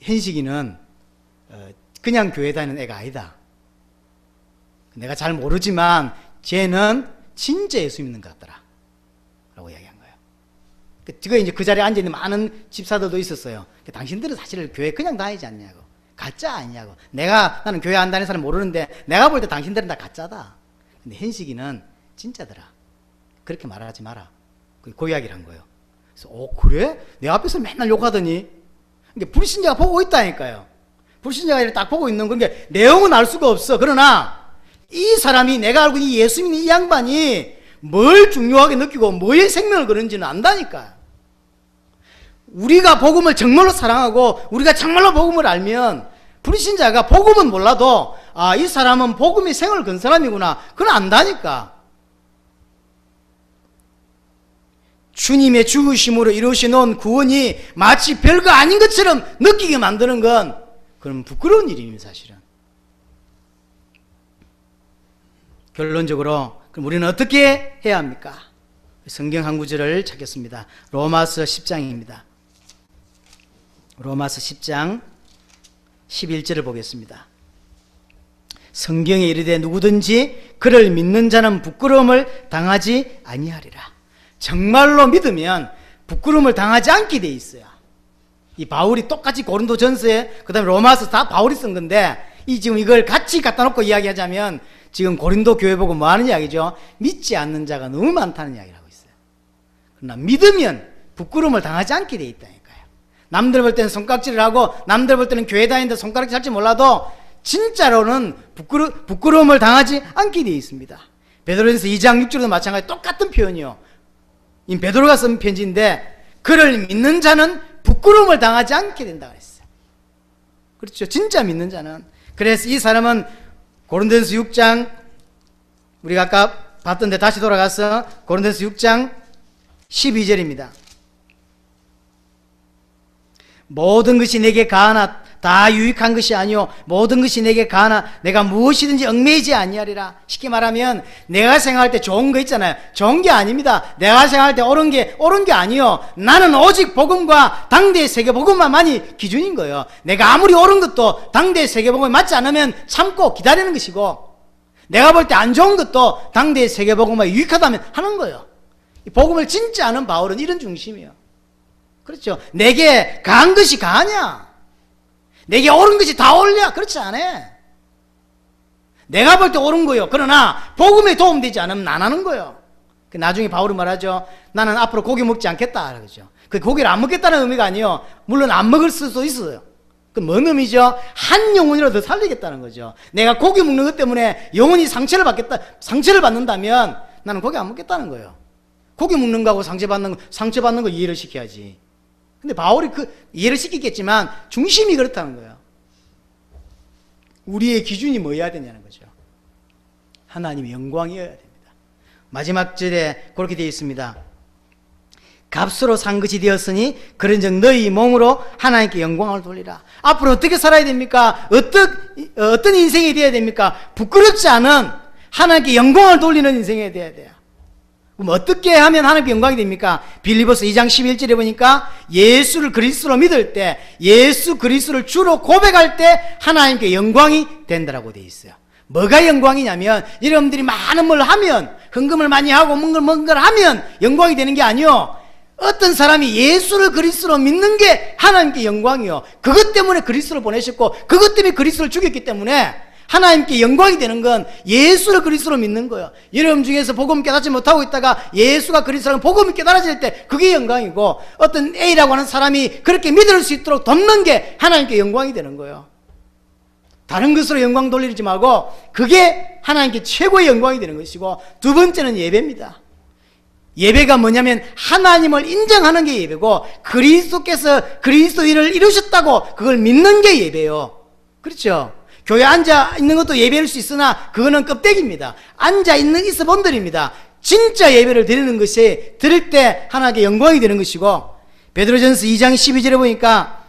현식이는 그냥 교회 다니는 애가 아니다. 내가 잘 모르지만 쟤는 진짜 예수 믿는 것 같더라 라고 이야기한 거예요. 그거 이제 그 자리에 앉아있는 많은 집사들도 있었어요. 당신들은 사실 교회 그냥 다니지 않냐고, 가짜 아니냐고. 나는 교회 안 다니는 사람 모르는데 내가 볼 때 당신들은 다 가짜다. 근데 현식이는 진짜더라. 그렇게 말하지 마라. 그 이야기를 한 거예요. 그래서 그래? 내 앞에서 맨날 욕하더니. 그러니까 불신자가 보고 있다니까요. 불신자가 이렇게 딱 보고 있는 건 게 내용은 알 수가 없어. 그러나 이 사람이, 내가 알고 있는 이 예수 믿는 이 양반이 뭘 중요하게 느끼고 뭐에 생명을 거는지는 안다니까. 우리가 복음을 정말로 사랑하고 우리가 정말로 복음을 알면 불신자가 복음은 몰라도 이 사람은 복음이 생을 건 사람이구나, 그건 안다니까. 주님의 죽으심으로 이루어놓은 구원이 마치 별거 아닌 것처럼 느끼게 만드는 건 그건 부끄러운 일입니다, 사실은. 결론적으로 그럼 우리는 어떻게 해야 합니까? 성경 한 구절을 찾겠습니다. 로마서 10장입니다. 로마서 10장 11절을 보겠습니다. 성경에 이르되 누구든지 그를 믿는 자는 부끄러움을 당하지 아니하리라. 정말로 믿으면 부끄러움을 당하지 않게 돼 있어요. 이 바울이 똑같이 고린도전서에 그 다음에 로마서 다 바울이 쓴 건데, 지금 이걸 같이 갖다 놓고 이야기하자면 지금 고린도 교회 보고 뭐 하는 이야기죠? 믿지 않는 자가 너무 많다는 이야기를 하고 있어요. 그러나 믿으면 부끄러움을 당하지 않게 돼 있다니까요. 남들 볼 때는 손깍지를 하고 남들 볼 때는 교회 다니는데 손가락질 할지 몰라도 진짜로는 부끄러움을 당하지 않게 돼 있습니다. 베드로전서 2장 6절도 마찬가지 똑같은 표현이요. 이 베드로가 쓴 편지인데 그를 믿는 자는 부끄러움을 당하지 않게 된다고 했어요. 그렇죠. 진짜 믿는 자는. 그래서 이 사람은 고린도전서 6장, 우리가 아까 봤던데 다시 돌아가서 고린도전서 6장 12절입니다. 모든 것이 내게 가하나 다 유익한 것이 아니요 모든 것이 내게 가하나 내가 무엇이든지 얽매이지 아니하리라. 쉽게 말하면 내가 생각할 때 좋은 거 있잖아요. 좋은 게 아닙니다. 내가 생각할 때 옳은 게 아니요, 나는 오직 복음과 당대의 세계복음만이 기준인 거예요. 내가 아무리 옳은 것도 당대의 세계복음에 맞지 않으면 참고 기다리는 것이고, 내가 볼 때 안 좋은 것도 당대의 세계복음에 유익하다면 하는 거예요. 복음을 진짜 아는 바울은 이런 중심이에요. 그렇죠. 내게 가한 것이 가하냐? 내게 옳은 것이 다 옳냐? 그렇지 않아. 내가 볼 때 옳은 거요. 그러나 복음에 도움되지 않으면 안 하는 거요. 나중에 바울은 말하죠. 나는 앞으로 고기 먹지 않겠다. 그러죠. 그 고기를 안 먹겠다는 의미가 아니요. 물론 안 먹을 수도 있어요. 그 뭔 의미죠? 한 영혼이라도 더 살리겠다는 거죠. 내가 고기 먹는 것 때문에 영혼이 상처를 받는다면 나는 고기 안 먹겠다는 거예요. 고기 먹는 거하고 상처받는 거 이해를 시켜야지. 근데 바울이 이해를 시키겠지만 중심이 그렇다는 거예요. 우리의 기준이 뭐여야 되냐는 거죠. 하나님의 영광이어야 됩니다. 마지막 절에 그렇게 되어 있습니다. 값으로 산 것이 되었으니 그런즉 너희 몸으로 하나님께 영광을 돌리라. 앞으로 어떻게 살아야 됩니까? 어떤 인생이 되어야 됩니까? 부끄럽지 않은 하나님께 영광을 돌리는 인생이 되어야 돼요. 그럼 어떻게 하면 하나님께 영광이 됩니까? 빌립보서 2장 11절에 보니까 예수를 그리스도로 믿을 때, 예수 그리스도를 주로 고백할 때 하나님께 영광이 된다라고 되어 있어요. 뭐가 영광이냐면 여러분들이 많은 걸 하면, 헌금을 많이 하고 뭔가를 하면 영광이 되는 게 아니요, 어떤 사람이 예수를 그리스도로 믿는 게 하나님께 영광이요. 그것 때문에 그리스도를 보내셨고 그것 때문에 그리스도를 죽였기 때문에 하나님께 영광이 되는 건 예수를 그리스도로 믿는 거예요. 여러분 중에서 복음 깨닫지 못하고 있다가 예수가 그리스도라는 복음이 깨달아질 때 그게 영광이고, 어떤 A라고 하는 사람이 그렇게 믿을 수 있도록 돕는 게 하나님께 영광이 되는 거예요. 다른 것으로 영광 돌리지 말고 그게 하나님께 최고의 영광이 되는 것이고, 두 번째는 예배입니다. 예배가 뭐냐면 하나님을 인정하는 게 예배고, 그리스도께서 그리스도 일을 이루셨다고 그걸 믿는 게 예배예요. 그렇죠? 교회 앉아 있는 것도 예배일 수 있으나 그거는 껍데기입니다. 있어 본들입니다. 진짜 예배를 드리는 것이, 드릴 때 하나님께 영광이 되는 것이고, 베드로전서 2장 12절에 보니까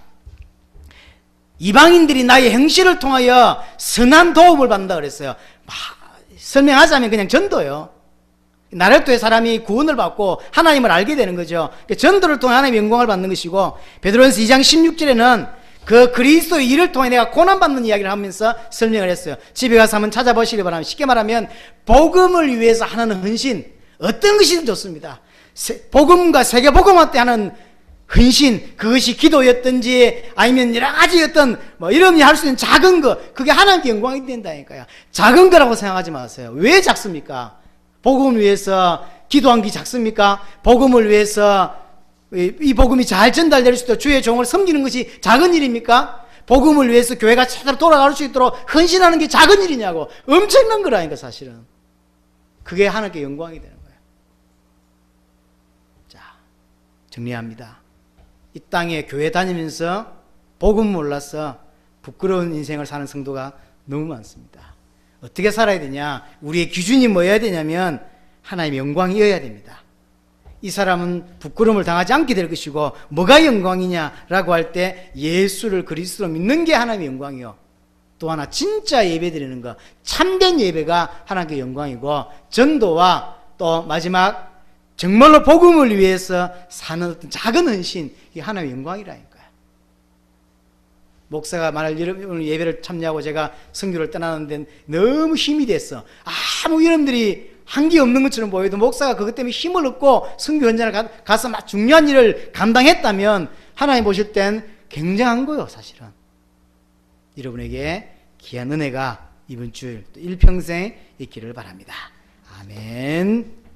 이방인들이 나의 행실을 통하여 선한 도움을 받는다 그랬어요. 설명하자면 그냥 전도요. 나레토의 사람이 구원을 받고 하나님을 알게 되는 거죠. 전도를 통해 하나님의 영광을 받는 것이고, 베드로전서 2장 16절에는 그 그리스도의 일을 통해 내가 고난받는 이야기를 하면서 설명을 했어요. 집에 가서 한번 찾아보시기 바랍니다. 쉽게 말하면 복음을 위해서 하는 헌신, 어떤 것이든 좋습니다. 복음과 세계복음화 때 하는 헌신, 그것이 기도였든지 아니면 여러 가지 어떤 여러분이 할 수 있는 작은 거, 그게 하나님께 영광이 된다니까요. 작은 거라고 생각하지 마세요. 왜 작습니까? 복음을 위해서 기도한 게 작습니까? 복음을 위해서 이 복음이 잘 전달될 수 있도록 주의 종을 섬기는 것이 작은 일입니까? 복음을 위해서 교회가 제대로 돌아갈 수 있도록 헌신하는 게 작은 일이냐고. 엄청난 거라니까 사실은. 그게 하나님께 영광이 되는 거예요. 자, 정리합니다. 이 땅에 교회 다니면서 복음 몰라서 부끄러운 인생을 사는 성도가 너무 많습니다. 어떻게 살아야 되냐? 우리의 기준이 뭐여야 되냐면 하나님의 영광이어야 됩니다. 이 사람은 부끄러움을 당하지 않게 될 것이고, 뭐가 영광이냐라고 할 때 예수를 그리스도로 믿는 게 하나님의 영광이요. 또 하나 진짜 예배 드리는 거, 참된 예배가 하나님께 영광이고, 전도와 또 마지막 정말로 복음을 위해서 사는 어떤 작은 헌신, 이게 하나님의 영광이라니까요. 목사가 만일 오늘 예배를 참여하고 제가 선교를 떠나는데 너무 힘이 됐어. 아무 여러분들이 한 게 없는 것처럼 보여도 목사가 그것 때문에 힘을 얻고 선교 현장을 가서 막 중요한 일을 감당했다면 하나님 보실 땐 굉장한 거예요, 사실은. 여러분에게 귀한 은혜가 이번 주일 또 일평생 있기를 바랍니다. 아멘.